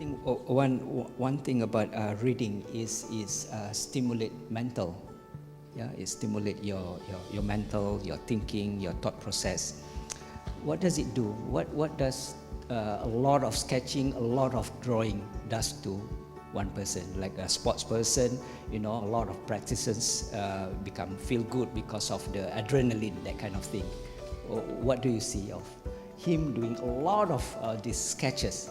think one thing about reading is stimulate mental. Yeah, it stimulate your mental, your thinking, your thought process. What does it do? What does a lot of sketching, a lot of drawing does to one person? Like a sports person, a lot of practices become feel good because of the adrenaline, that kind of thing. What do you see of him doing a lot of these sketches?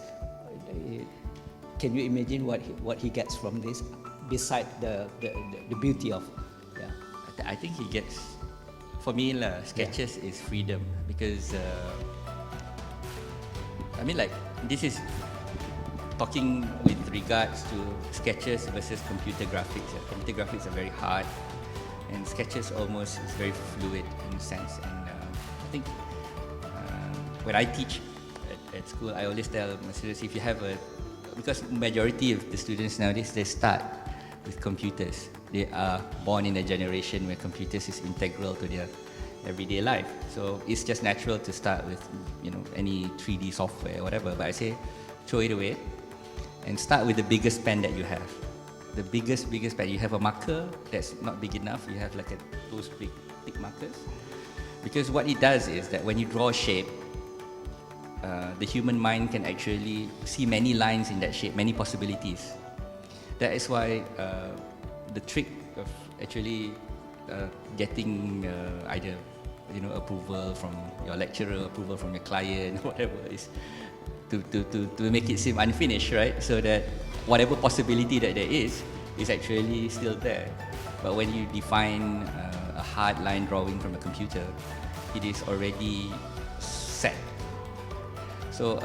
Can you imagine what he gets from this, beside the beauty of? Yeah, I think he gets, for me sketches is freedom, because this is talking with regards to sketches versus computer graphics. Computer graphics are very hard, and sketches almost is very fluid in a sense. And I think when I teach at school, I always tell my students, if you have because majority of the students nowadays, they start with computers. They are born in a generation where computers is integral to their everyday life. So it's just natural to start with, any 3D software or whatever. But I say, throw it away and start with the biggest pen that you have. The biggest pen. You have a marker that's not big enough. You have like those big, thick markers. Because what it does is that when you draw a shape, the human mind can actually see many lines in that shape, many possibilities. That is why the trick of actually getting either approval from your lecturer, approval from your client, whatever, is to make it seem unfinished, right? So that whatever possibility that there is actually still there. But when you define a hard line drawing from a computer, it is already set. So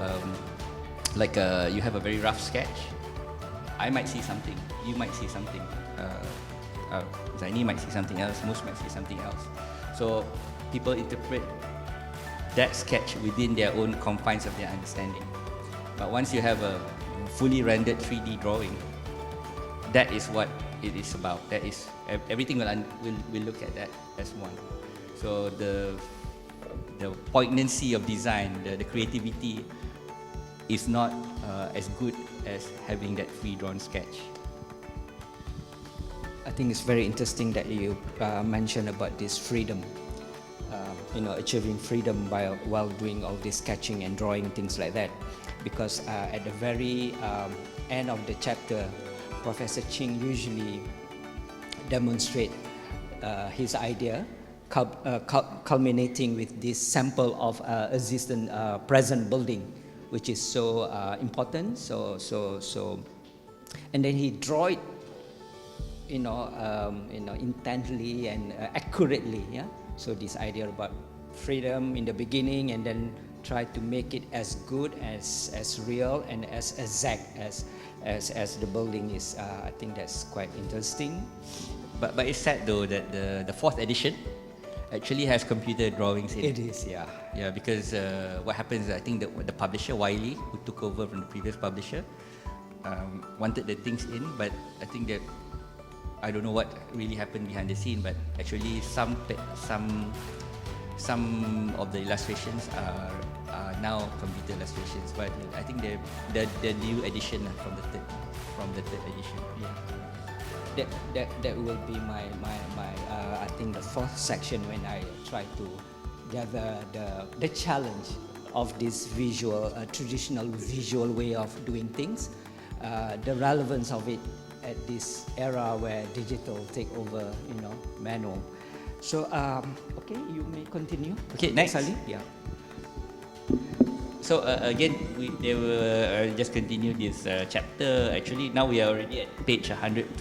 you have a very rough sketch. I might see something, you might see something, Zaini might see something else, Mus might see something else. So people interpret that sketch within their own confines of their understanding. But once you have a fully rendered 3D drawing, that is what it is about. That is everything will look at that as one. So the poignancy of design, the creativity is not as good as having that free-drawn sketch. I think it's very interesting that you mentioned about this freedom, achieving freedom while doing all this sketching and drawing, things like that. Because at the very end of the chapter, Professor Ching usually demonstrate his idea, culminating with this sample of existing present building, which is so important. So, and then he draw it, intently and accurately. Yeah. So this idea about freedom in the beginning, and then try to make it as good, as real, and as exact as the building is. I think that's quite interesting. But it's sad though that the fourth edition actually has computer drawings in it. It is, yeah. Yeah, because what happens is, I think the publisher, Wiley, who took over from the previous publisher, wanted the things in, but I think that, I don't know what really happened behind the scene, but actually some of the illustrations are now computer illustrations. But I think the new edition from the third edition. Yeah. That will be my I think the fourth section, when I try to gather the challenge of this traditional visual way of doing things, the relevance of it at this era where digital take over, manual. So okay, you may continue. Okay, next. Ali? Yeah. So again, they will just continue this chapter. Actually, now we are already at page 112.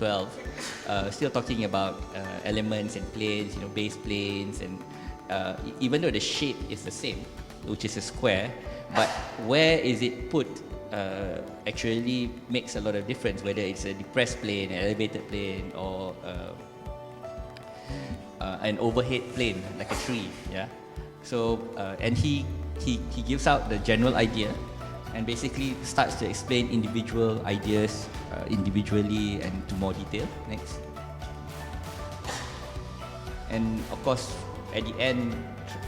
Still talking about elements and planes, base planes, and even though the shape is the same, which is a square, but where is it put actually makes a lot of difference. Whether it's a depressed plane, an elevated plane, or an overhead plane like a tree. Yeah. So and he gives out the general idea, and basically starts to explain individual ideas individually and to more detail. Next. And of course, at the end,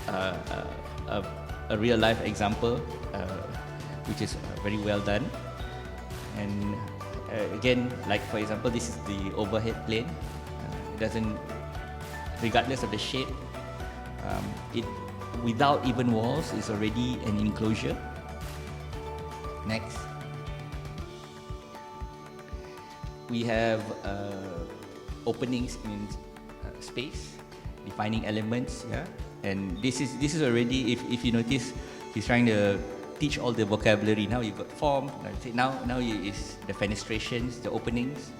a real life example, which is very well done. And again, like for example, this is the overhead plane. It doesn't, regardless of the shape, it without even walls is already an enclosure. Next. We have openings in space, defining elements, yeah. And this is already, if you notice, he's trying to teach all the vocabulary. Now you've got form. Now is the fenestrations, the openings,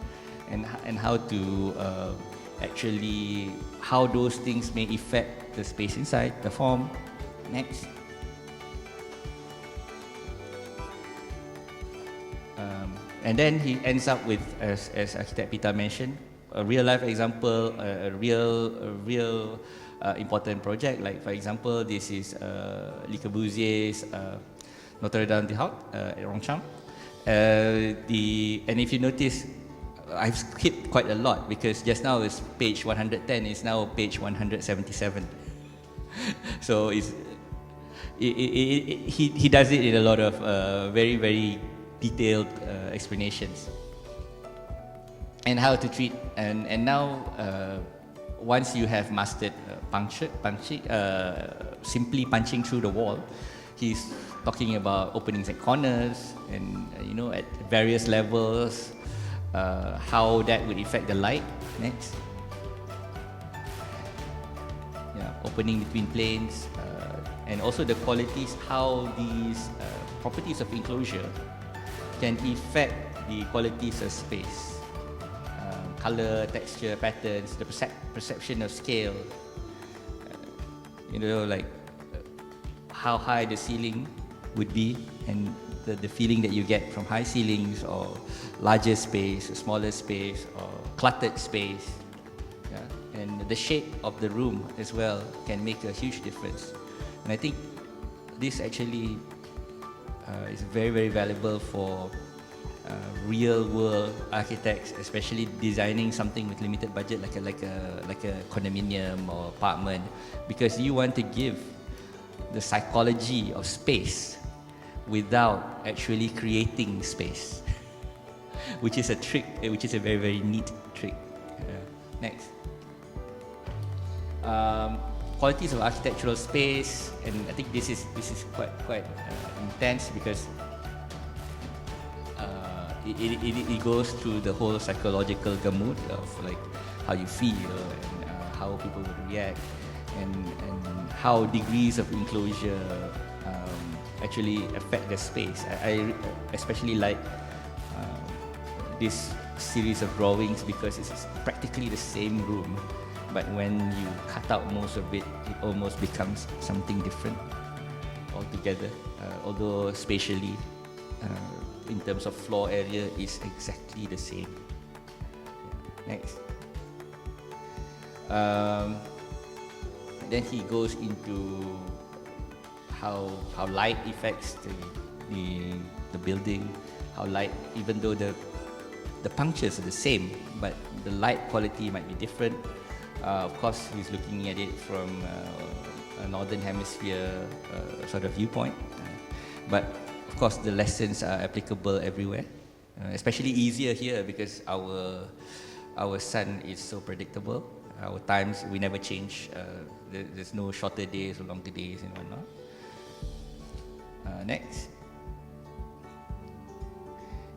and how to actually how those things may affect the space inside the form. Next. And then he ends up with, as Architect Peter mentioned, a real life example, a real important project. Like for example, this is Le Corbusier's Notre Dame des Hautes at Longchamp. And if you notice, I've skipped quite a lot because just now is page 110, it's now page 177. So he does it in a lot of very, very detailed explanations. And how to treat, and now once you have mastered simply punching through the wall, he's talking about openings at corners and at various levels, how that would affect the light. Next. Yeah, opening between planes, and also the qualities, how these properties of enclosure can affect the qualities of space, color, texture, patterns, the perception of scale, like how high the ceiling would be, and the feeling that you get from high ceilings or larger space, smaller space, or cluttered space. Yeah? And the shape of the room as well can make a huge difference. And I think this actually is very, very valuable for real-world architects, especially designing something with limited budget, like a condominium or apartment, because you want to give the psychology of space without actually creating space, which is a trick, which is a very, very neat trick. Next. Qualities of architectural space, and I think this is quite intense because it goes through the whole psychological gamut of like how you feel and how people would react, and how degrees of enclosure actually affect the space. I especially like this series of drawings because it's practically the same room, but when you cut out most of it, it almost becomes something different altogether, although spatially, in terms of floor area, is exactly the same. Next. Then he goes into how light affects the building, how light, even though the punctures are the same, but the light quality might be different. Of course, he's looking at it from a northern hemisphere sort of viewpoint, but of course the lessons are applicable everywhere, especially easier here because our sun is so predictable. Our times, we never change. There's no shorter days or longer days and whatnot. Next.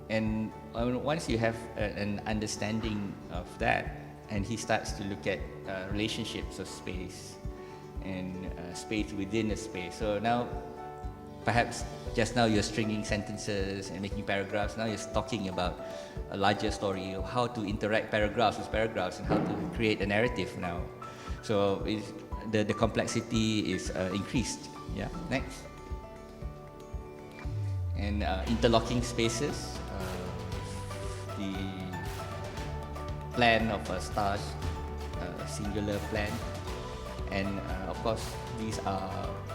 And once you have an understanding of that, and he starts to look at relationships of space and space within a space. So now, perhaps just now you're stringing sentences and making paragraphs. Now you're talking about a larger story of how to interact paragraphs with paragraphs and how to create a narrative now. So the complexity is increased. Yeah. Next. And interlocking spaces. The plan of a star's singular plan, and of course these are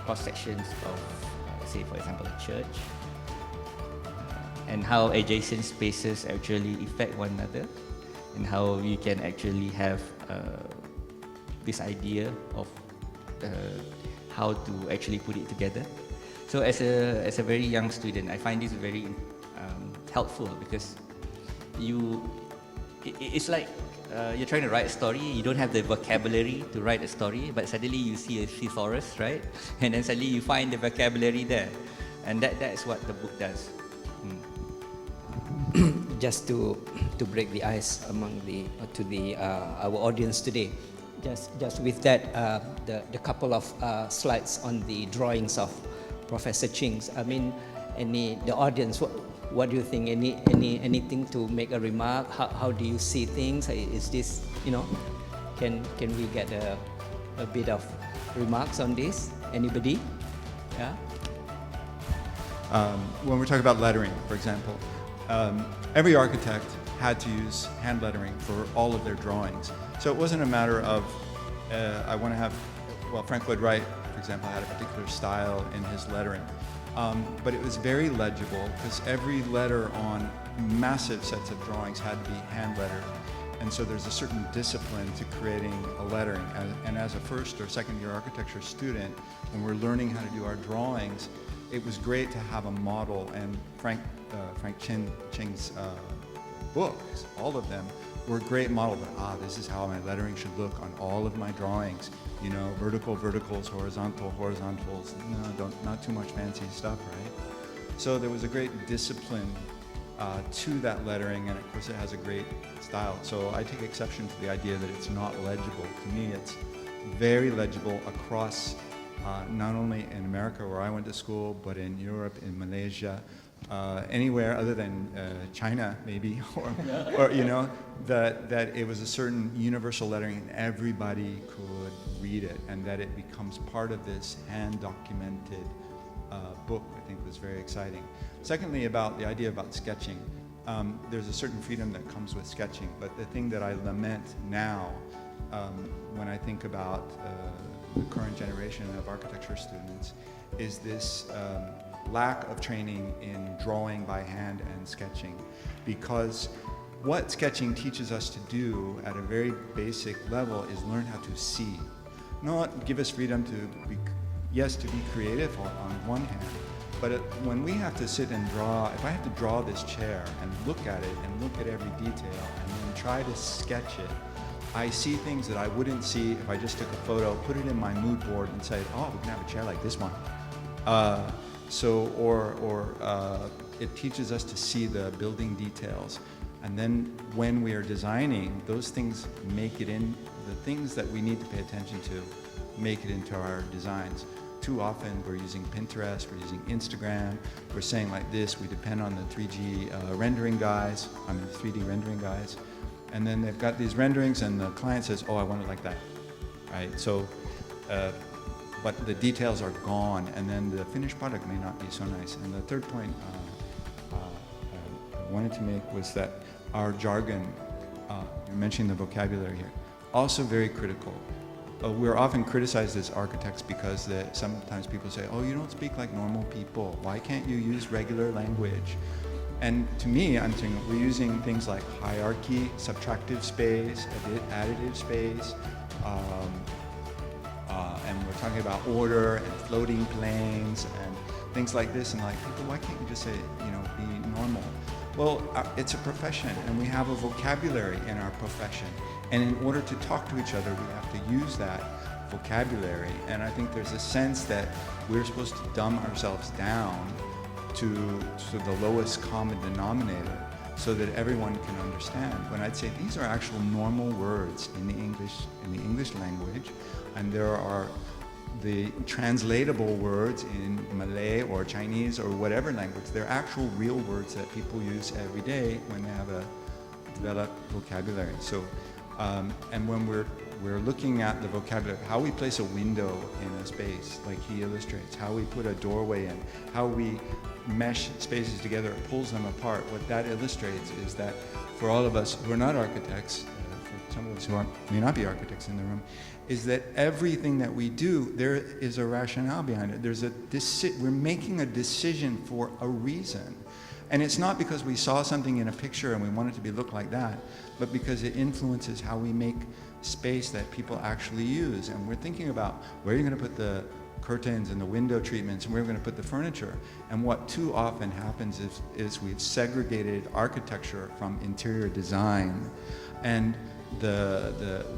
cross sections of say for example a church, and how adjacent spaces actually affect one another, and how you can actually have this idea of how to actually put it together. So as a very young student, I find this very helpful because it's like you're trying to write a story, you don't have the vocabulary to write a story, but suddenly you see a thesaurus, right? And then suddenly you find the vocabulary there. And that's what the book does. Just to break the ice among our audience today, just with that, the couple of slides on the drawings of Professor Ching's. I mean, the audience, what do you think? Anything to make a remark? How do you see things? Is this, can we get a bit of remarks on this? Anybody? Yeah. When we're talking about lettering, for example, every architect had to use hand lettering for all of their drawings. So it wasn't a matter of, I want to have, well, Frank Lloyd Wright, for example, had a particular style in his lettering. But it was very legible because every letter on massive sets of drawings had to be hand lettered. And so there's a certain discipline to creating a lettering. And as a first or second year architecture student, when we're learning how to do our drawings, it was great to have a model. And Frank Ching's books, all of them, were a great model. But this is how my lettering should look on all of my drawings. Vertical, verticals, horizontal, horizontals. No, not too much fancy stuff, right? So there was a great discipline to that lettering, and of course it has a great style. So I take exception to the idea that it's not legible. To me, it's very legible across, not only in America where I went to school, but in Europe, in Malaysia, anywhere other than China, maybe, or that it was a certain universal lettering and everybody could read it, and that it becomes part of this hand-documented book, I think was very exciting. Secondly, about the idea about sketching, there's a certain freedom that comes with sketching, but the thing that I lament now when I think about the current generation of architecture students is this lack of training in drawing by hand and sketching, because what sketching teaches us to do at a very basic level is learn how to see. Not give us freedom to be creative on one hand, but when we have to sit and draw, if I have to draw this chair and look at it and look at every detail and then try to sketch it, I see things that I wouldn't see if I just took a photo, put it in my mood board and said, oh, we can have a chair like this one. It teaches us to see the building details. And then when we are designing, those things make it in, the things that we need to pay attention to, make it into our designs. Too often we're using Pinterest, we're using Instagram, we're saying like this, we depend on the 3D rendering guys, 3D rendering guys. And then they've got these renderings and the client says, oh, I want it like that, right? So, but the details are gone, and then the finished product may not be so nice. And the third point I wanted to make was that our jargon, you're mentioning the vocabulary here, also very critical. We're often criticized as architects because sometimes people say, oh, you don't speak like normal people. Why can't you use regular language? And to me, I'm saying we're using things like hierarchy, subtractive space, additive space, and we're talking about order and floating planes and things like this. And like, people, why can't you just say, be normal? Well, it's a profession, and we have a vocabulary in our profession. And in order to talk to each other, we have to use that vocabulary. And I think there's a sense that we're supposed to dumb ourselves down to the lowest common denominator so that everyone can understand. When I'd say these are actual normal words in the English language, and there are the translatable words in Malay or Chinese or whatever language. They're actual real words that people use every day when they have a developed vocabulary. So, and when we're looking at the vocabulary, how we place a window in a space, like he illustrates, how we put a doorway in, how we mesh spaces together, it pulls them apart. What that illustrates is that for all of us who are not architects, for some of us who may not be architects in the room, is that everything that we do, there is a rationale behind it. We're making a decision for a reason. And it's not because we saw something in a picture and we want it to look like that, but because it influences how we make space that people actually use. And we're thinking about where you're going to put the curtains and the window treatments, and where we're going to put the furniture. And what too often happens is we've segregated architecture from interior design, and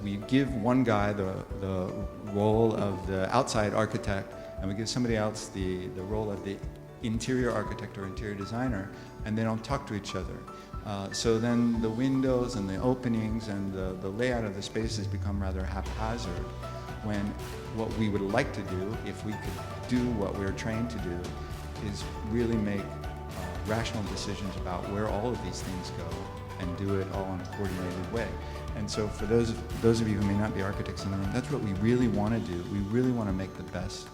we give one guy the role of the outside architect, and we give somebody else the role of the interior architect or interior designer, and they don't talk to each other. So then the windows and the openings and the layout of the spaces become rather haphazard, when what we would like to do, if we could do what we're trained to do, is really make rational decisions about where all of these things go and do it all in a coordinated way. And so for those of you who may not be architects in the room, that's what we really want to do. We really want to make the best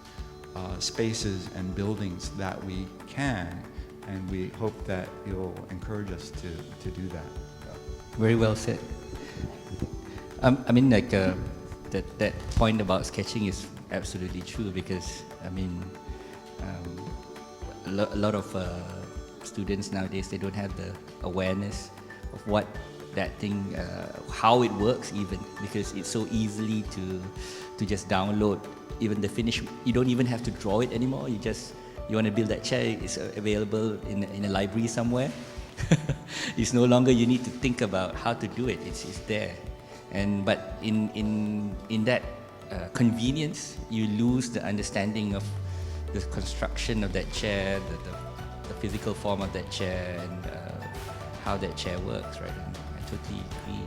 spaces and buildings that we can, and we hope that you'll encourage us to do that. Very well said. I mean, like that point about sketching is absolutely true, because I mean, a lot of students nowadays, they don't have the awareness of what that thing, how it works even, because it's so easily to just download even the finish. You don't even have to draw it anymore. You want to build that chair, it's available in a library somewhere. It's no longer you need to think about how to do it. It's there. But in that convenience, you lose the understanding of the construction of that chair, the physical form of that chair, and how that chair works, right? And I totally agree.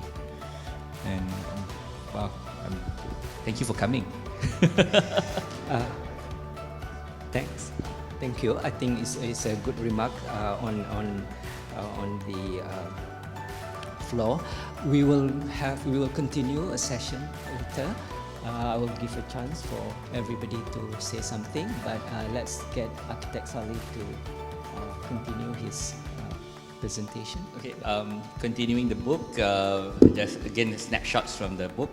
And wow, thank you for coming. Thanks. Thank you. I think it's a good remark on the floor. We will continue a session later. I will give a chance for everybody to say something, but let's get Architect Salih to continue his presentation. Okay, continuing the book, just again snapshots from the book.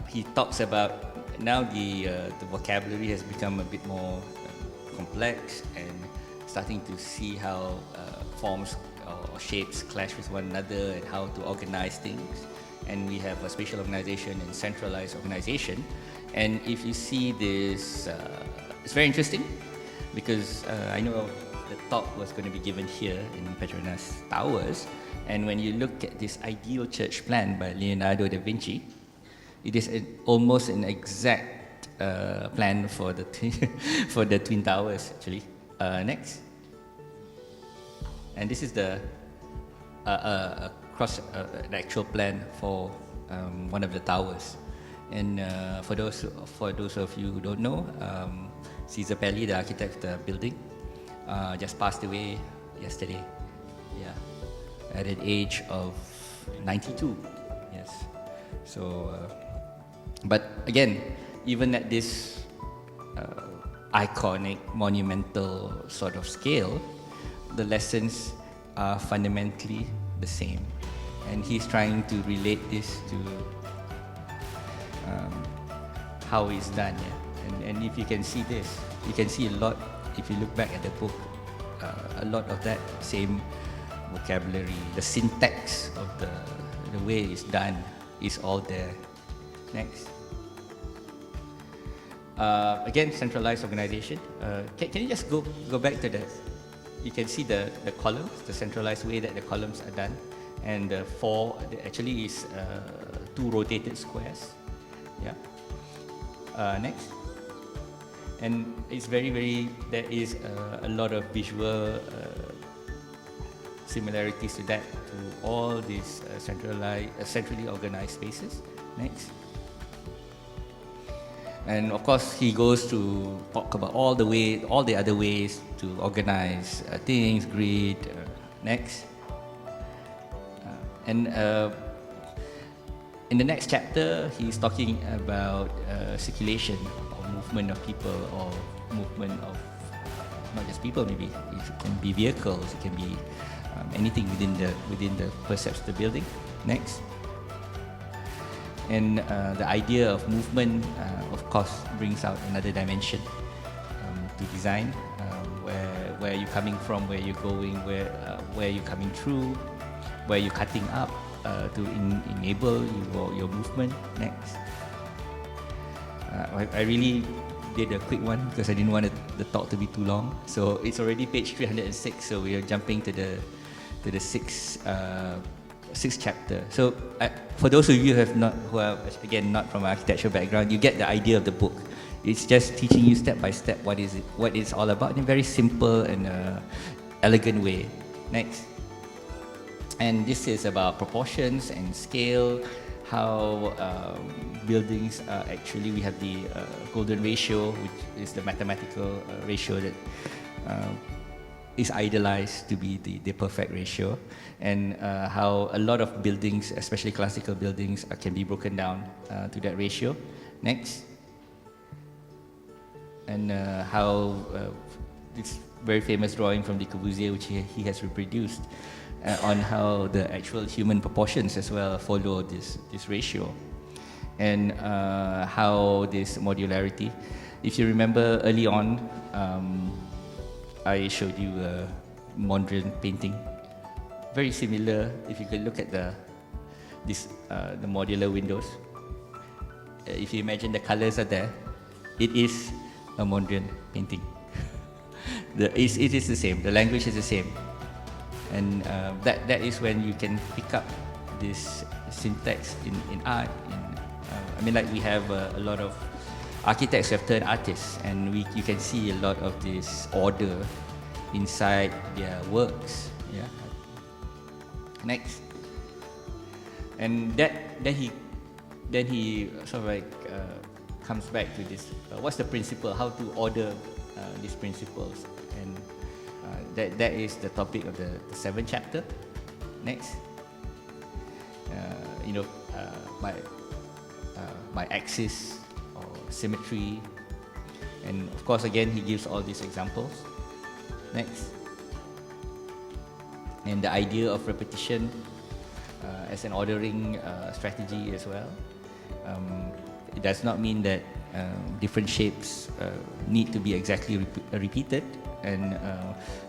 He talks about now the vocabulary has become a bit more complex, and starting to see how forms or shapes clash with one another, and how to organize things. And we have a spatial organization and centralized organization. And if you see this, it's very interesting, because I know the talk was going to be given here in Petronas Towers. And when you look at this ideal church plan by Leonardo da Vinci, it is almost an exact plan for the for the Twin Towers, actually. Next. And this is the an actual plan for one of the towers. And for those of you who don't know, Caesar Pelli, the architect of the building, just passed away yesterday. Yeah, at an age of 92. Yes. So, but again, even at this iconic, monumental sort of scale, the lessons are fundamentally the same. And he's trying to relate this to how it's done. Yeah? And if you can see this, you can see a lot, if you look back at the book, a lot of that same vocabulary, the syntax of the way it's done is all there. Next. Again, centralized organization. Can you just go back to the, you can see the columns, the centralized way that the columns are done. And actually is 2 rotated squares. Yeah. Next. And it's very, there is a lot of visual similarities to that, to all these centrally organized spaces. Next. And of course, he goes to talk about all the other ways to organize things, grid. Next. And in the next chapter, he's talking about circulation or movement of people, or movement of not just people. Maybe it can be vehicles, it can be anything within the percepts of the building. Next. And the idea of movement, of course, brings out another dimension to design, where you're coming from, where you're going, where you're coming through, where you're cutting up to enable your movement. Next. I really did a quick one because I didn't want the talk to be too long. So it's already page 306. So we are jumping to the sixth chapter. So for those of you who are again not from an architecture background, you get the idea of the book. It's just teaching you step by step what it's all about in a very simple and elegant way. Next. And this is about proportions and scale, how buildings actually, we have the golden ratio, which is the mathematical ratio that is idealized to be the perfect ratio, and how a lot of buildings, especially classical buildings, can be broken down to that ratio. Next. And how this very famous drawing from Le Corbusier, which he has reproduced, on how the actual human proportions as well follow this ratio, and how this modularity. If you remember early on, I showed you a Mondrian painting, very similar. If you could look at the modular windows, if you imagine the colors are there, it is a Mondrian painting. It is the same. The language is the same. And that is when you can pick up this syntax in art. I mean, like we have a lot of architects who have turned artists, and you can see a lot of this order inside their works. Yeah. Next. And then he sort of like comes back to this. What's the principle? How to order these principles? And that is the topic of the 7th chapter. Next. By axis or symmetry, and of course again he gives all these examples. Next. And the idea of repetition as an ordering strategy as well. It does not mean that different shapes need to be exactly repeated, and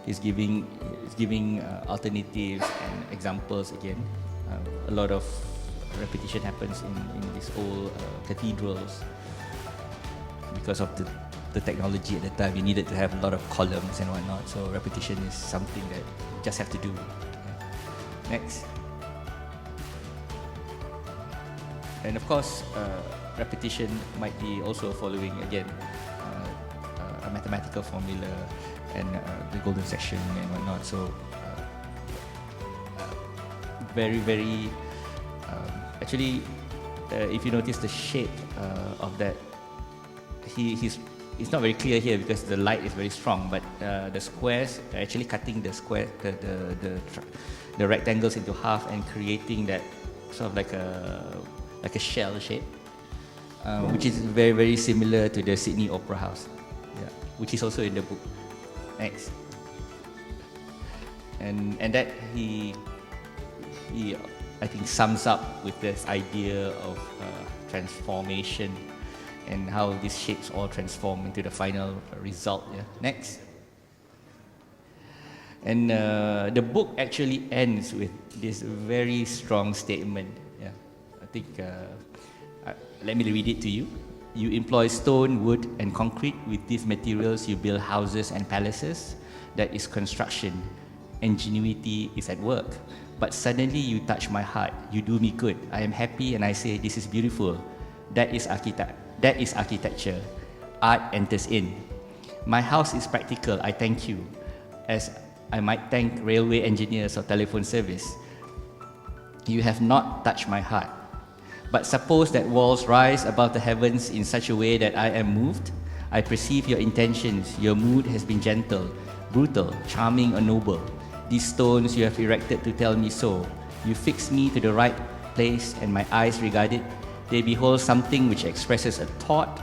is giving alternatives and examples again. A lot of repetition happens in these old cathedrals because of the technology at the time. You needed to have a lot of columns and whatnot, so repetition is something that you just have to do. Next. And of course, repetition might be also following again a mathematical formula and the golden section and whatnot. So very, very actually, if you notice the shape of that, it's not very clear here because the light is very strong, but the squares are actually cutting the square, the rectangles into half and creating that sort of like a shell shape, which is very, very similar to the Sydney Opera House, yeah, which is also in the book. Next. And that he I think sums up with this idea of transformation and how these shapes all transform into the final result. Yeah. Next. And the book actually ends with this very strong statement. Yeah. I think, let me read it to you. You employ stone, wood, and concrete. With these materials, you build houses and palaces. That is construction. Ingenuity is at work. But suddenly you touch my heart. You do me good. I am happy and I say, this is beautiful. That is architecture. Art enters in. My house is practical. I thank you. As I might thank railway engineers or telephone service. You have not touched my heart. But suppose that walls rise above the heavens in such a way that I am moved. I perceive your intentions. Your mood has been gentle, brutal, charming, or noble. These stones you have erected to tell me so. You fix me to the right place, and my eyes regard it. They behold something which expresses a thought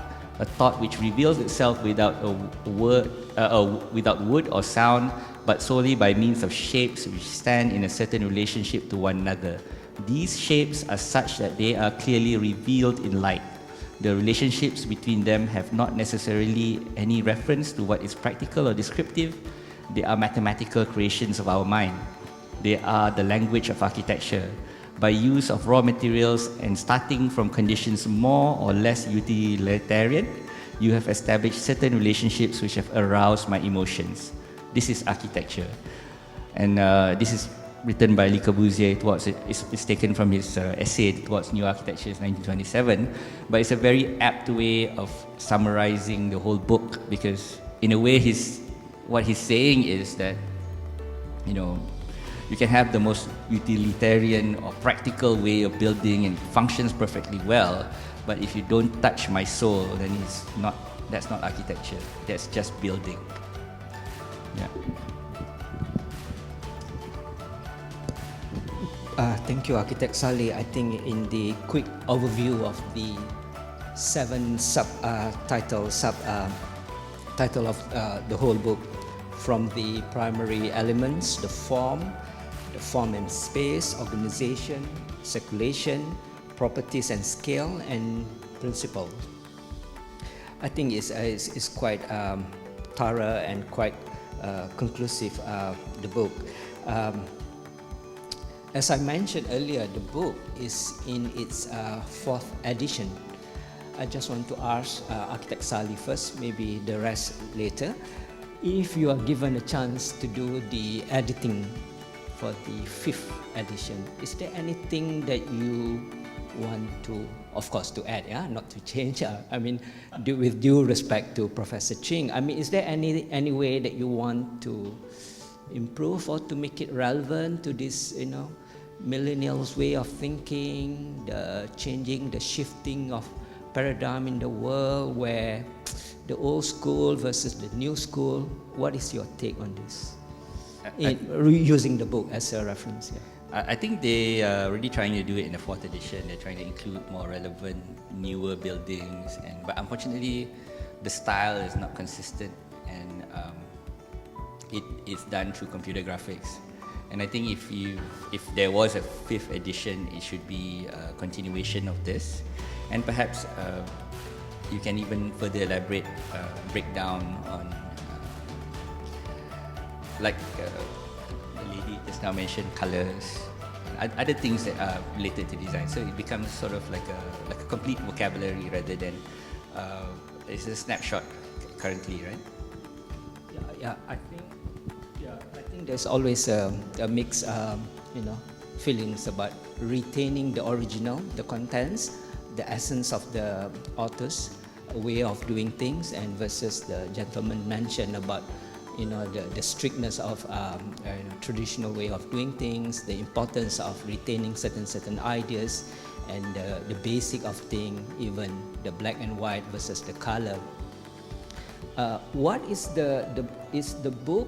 which reveals itself without without wood or sound, but solely by means of shapes which stand in a certain relationship to one another. These shapes are such that they are clearly revealed in light. The relationships between them have not necessarily any reference to what is practical or descriptive. They are mathematical creations of our mind. They are the language of architecture. By use of raw materials and starting from conditions more or less utilitarian, You have established certain relationships which have aroused my emotions. This is architecture. And this is written by Le Corbusier it's taken from his essay towards New Architecture in 1927, but it's a very apt way of summarizing the whole book, because in a way what he's saying is that, you know, you can have the most utilitarian or practical way of building and it functions perfectly well, but if you don't touch my soul, then that's not architecture, that's just building. Yeah. Thank you, Architect Saleh. I think in the quick overview of the 7 title of the whole book, from the primary elements, the form and space, organization, circulation, properties and scale, and principle. I think it's quite thorough and quite conclusive, the book. As I mentioned earlier, the book is in its 4th edition. I just want to ask Architect Saleh first, maybe the rest later. If you are given a chance to do the editing for the 5th edition, is there anything that you want to, of course, to add, not to change? I mean, with due respect to Professor Ching, I mean, is there any way that you want to improve or to make it relevant to this, millennials' way of thinking, the changing, the shifting of paradigm in the world, where the old school versus the new school? What is your take on this? Using the book as a reference. Yeah. I think they are really trying to do it in the 4th edition. They're trying to include more relevant, newer buildings, but unfortunately, the style is not consistent, and it is done through computer graphics. And I think if there was a 5th edition, it should be a continuation of this, and perhaps you can even further elaborate, break down on like the lady just now mentioned, colors, other things that are related to design. So it becomes sort of like a complete vocabulary rather than it's a snapshot currently, right? Yeah, I think there's always a mixed, feelings about retaining the original, the contents, the essence of the author's way of doing things, and versus the gentleman mentioned about, the strictness of traditional way of doing things, the importance of retaining certain ideas, and the basic of thing, even the black and white versus the color. What is the book?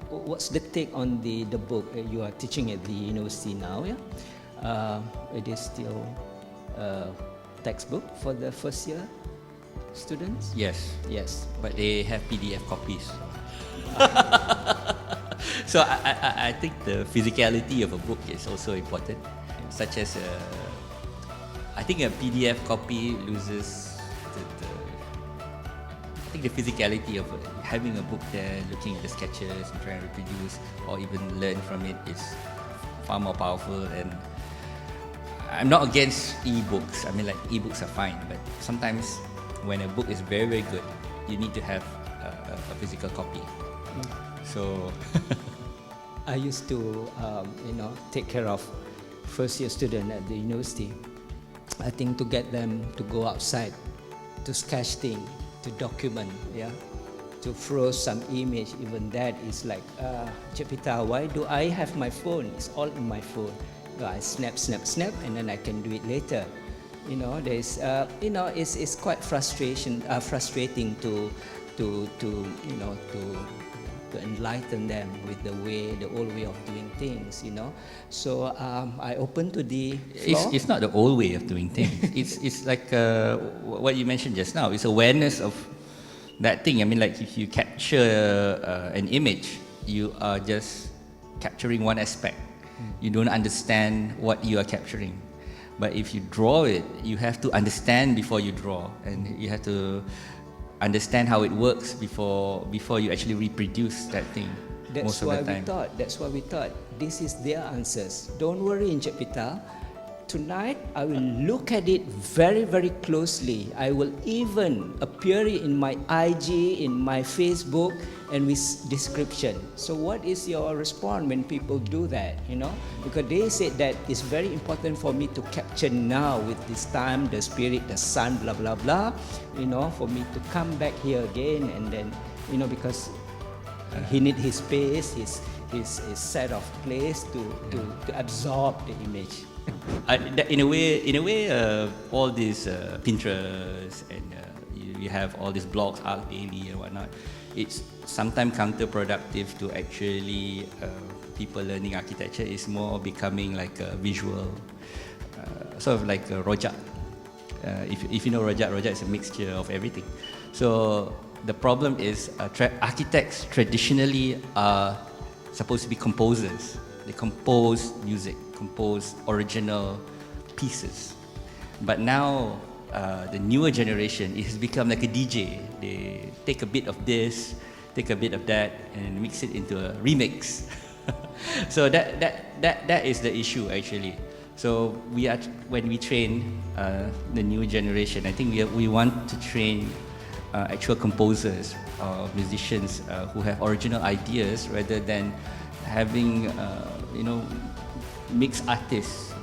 What's the take on the book? You are teaching at the university now, yeah? It is still a textbook for the first year students? Yes. Yes. But they have PDF copies. So I think the physicality of a book is also important, such as I think a PDF copy loses I think the physicality of having a book there, looking at the sketches and trying to reproduce or even learn from it is far more powerful. And I'm not against e-books. I mean, like, e-books are fine, but sometimes when a book is very, very good, you need to have a physical copy. So I used to, take care of first-year student at the university. I think to get them to go outside, to sketch things, to document, to froze some image. Even that is like, Cik Pita, why do I have my phone? It's all in my phone. I snap, and then I can do it later. There's, it's quite frustrating to enlighten them with the old way of doing things. So I open to the floor. It's not the old way of doing things. It's like what you mentioned just now. It's awareness of that thing. I mean, like, if you capture an image, you are just capturing one aspect. You don't understand what you are capturing. But if you draw it, you have to understand before you draw, and you have to understand how it works before you actually reproduce that thing. That's why we thought this is their answers. Don't worry, Encik Pita. tonight I will look at it very, very closely. I will even appear in my IG, in my Facebook, and with description. So what is your response when people do that, you know? Because they said that it's very important for me to capture now with this time, the spirit, the sun, blah, blah, blah, you know, for me to come back here again and then, you know, because he need his space, his set of place to absorb the image. In a way, all these Pinterest and you have all these blogs, Art Daily and whatnot. It's sometimes counterproductive to actually people learning architecture. Is more becoming like a visual, sort of like a rojak. If you know rojak is a mixture of everything. So the problem is architects traditionally are supposed to be composers. They compose music, compose original pieces. But now the newer generation, it has become like a DJ. They take a bit of this, take a bit of that, and mix it into a remix. So that is the issue actually. So when we train the new generation, I think we want to train actual composers or musicians who have original ideas rather than having mixed artists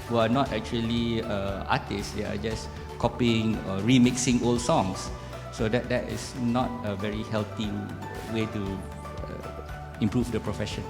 who are not actually artists. They are just copying or remixing old songs. So that is not a very healthy way to improve the profession.